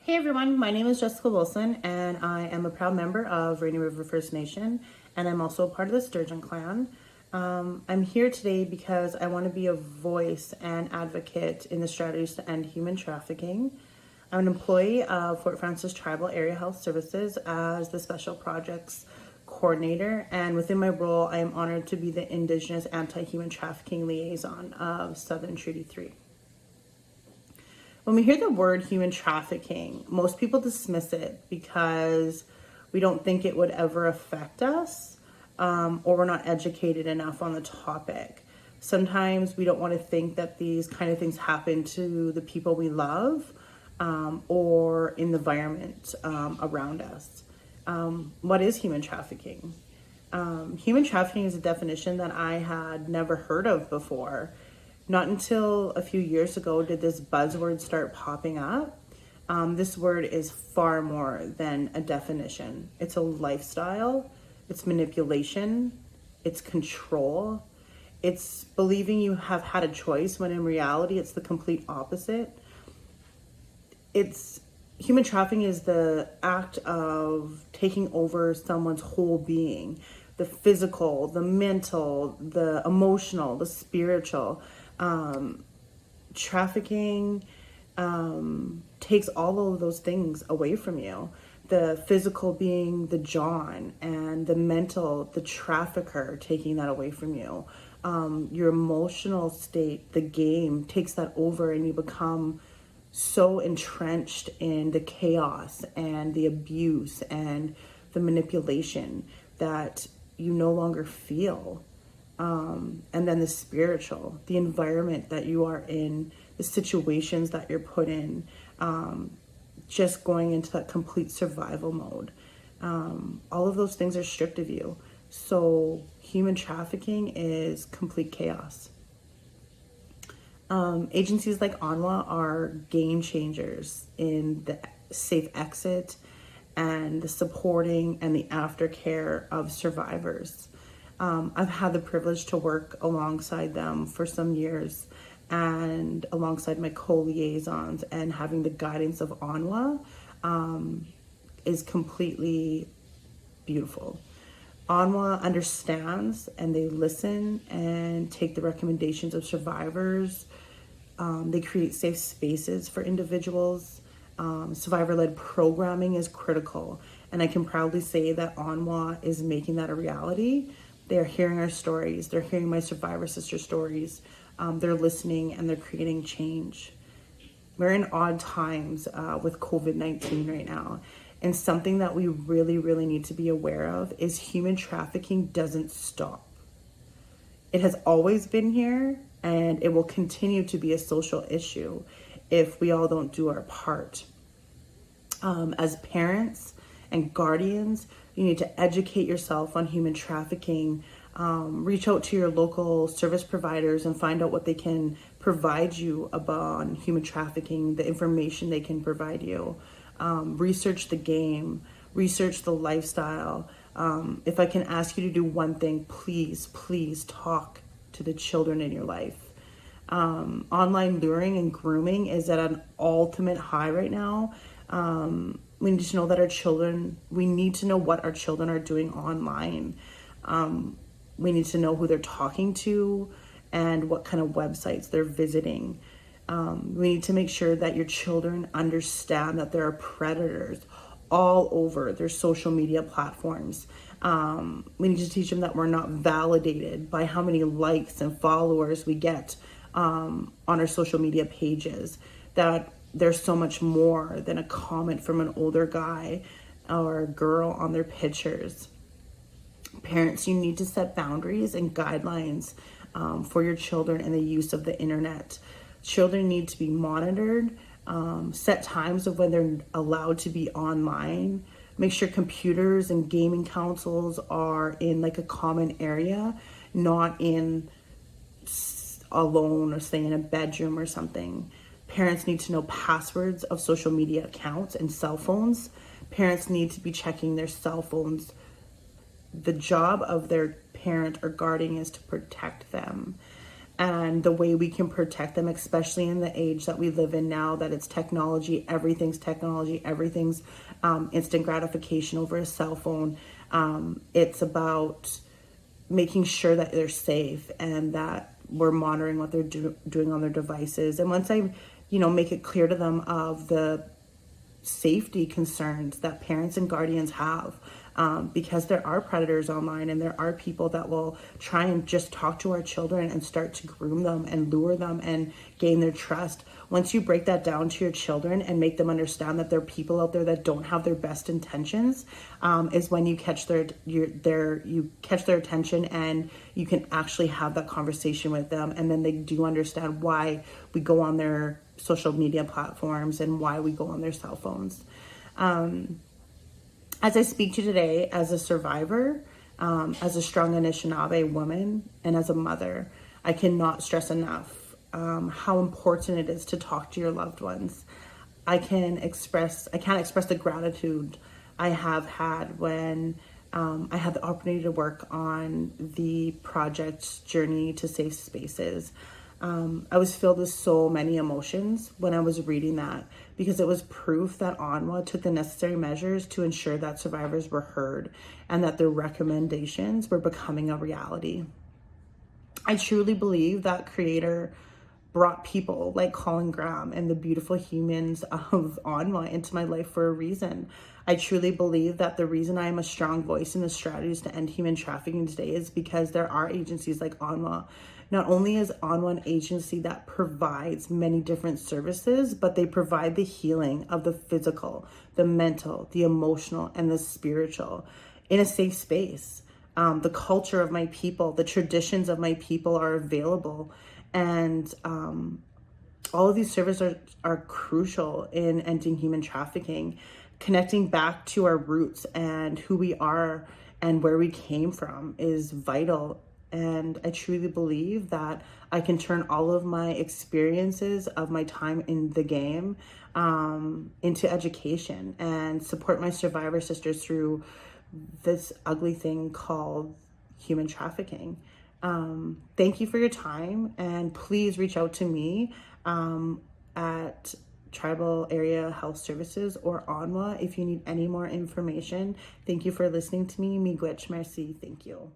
Hey everyone, my name is Jessica Wilson and I am a proud member of Rainy River First Nation, and I'm also a part of the Sturgeon Clan. I'm here today because I want to be a voice and advocate in the strategies to end human trafficking. I'm an employee of Fort Frances Tribal Area Health Services as the Special Projects Coordinator, and within my role I am honored to be the Indigenous Anti-Human Trafficking Liaison of Southern Treaty 3. When we hear the word human trafficking, most people dismiss it because we don't think it would ever affect us, or we're not educated enough on the topic. Sometimes we don't want to think that these kind of things happen to the people we love, or in the environment around us. What is human trafficking? Human trafficking is a definition that I had never heard of before. Not until a few years ago did this buzzword start popping up. This word is far more than a definition. It's a lifestyle, it's manipulation, it's control, it's believing you have had a choice when in reality it's the complete opposite. Human trafficking is the act of taking over someone's whole being, the physical, the mental, the emotional, the spiritual. Trafficking takes all of those things away from you. The physical being the John, and the mental, the trafficker, taking that away from you. Your emotional state, the game, takes that over, and you become so entrenched in the chaos and the abuse and the manipulation that you no longer feel. And then the spiritual, the environment that you are in, the situations that you're put in, just going into that complete survival mode. All of those things are stripped of you. So human trafficking is complete chaos. Agencies like ONWA are game changers in the safe exit and the supporting and the aftercare of survivors. I've had the privilege to work alongside them for some years, and alongside my co-liaisons, and having the guidance of ONWA is completely beautiful. ONWA understands and they listen and take the recommendations of survivors. They create safe spaces for individuals. Survivor-led programming is critical, and I can proudly say that ONWA is making that a reality. They're hearing our stories. They're hearing my survivor sister stories. They're listening and they're creating change. We're in odd times with COVID-19 right now. And something that we really, really need to be aware of is human trafficking doesn't stop. It has always been here, and it will continue to be a social issue if we all don't do our part. As parents and guardians, you need to educate yourself on human trafficking. Reach out to your local service providers and find out what they can provide you about human trafficking, the information they can provide you. Research the game, research the lifestyle. If I can ask you to do one thing, please, please talk to the children in your life. Online luring and grooming is at an ultimate high right now. We need to know that we need to know what our children are doing online. We need to know who they're talking to and what kind of websites they're visiting. We need to make sure that your children understand that there are predators all over their social media platforms. We need to teach them that we're not validated by how many likes and followers we get on our social media pages, that there's so much more than a comment from an older guy or girl on their pictures. Parents, you need to set boundaries and guidelines for your children and the use of the internet. Children need to be monitored, set times of when they're allowed to be online. Make sure computers and gaming consoles are in like a common area, not in alone or stay in a bedroom or something. Parents need to know passwords of social media accounts and cell phones. Parents need to be checking their cell phones. The job of their parent or guardian is to protect them. and the way we can protect them, especially in the age that we live in now, that it's technology, everything's instant gratification over a cell phone. It's about making sure that they're safe and that we're monitoring what they're doing on their devices. And once I, make it clear to them of the safety concerns that parents and guardians have, because there are predators online and there are people that will try and just talk to our children and start to groom them and lure them and gain their trust. Once you break that down to your children and make them understand that there are people out there that don't have their best intentions, is when you catch their attention, and you can actually have that conversation with them, and then they do understand why we go on their social media platforms and why we go on their cell phones. As I speak to you today, as a survivor, as a strong Anishinaabe woman, and as a mother, I cannot stress enough how important it is to talk to your loved ones. I can't express the gratitude I have had when I had the opportunity to work on the project Journey to Safe Spaces. I was filled with so many emotions when I was reading that, because it was proof that ONWA took the necessary measures to ensure that survivors were heard and that their recommendations were becoming a reality. I truly believe that Creator brought people like Colin Graham and the beautiful humans of ONWA into my life for a reason. I truly believe that the reason I am a strong voice in the strategies to end human trafficking today is because there are agencies like ONWA. Not only is ONWA an agency that provides many different services, but they provide the healing of the physical, the mental, the emotional, and the spiritual in a safe space. The culture of my people, the traditions of my people are available. And all of these services are crucial in ending human trafficking, connecting back to our roots and who we are and where we came from is vital. And I truly believe that I can turn all of my experiences of my time in the game into education and support my survivor sisters through this ugly thing called human trafficking. Thank you for your time, and please reach out to me at Tribal Area Health Services or ONWA if you need any more information. Thank you for listening to me. Miigwech, merci. Thank you.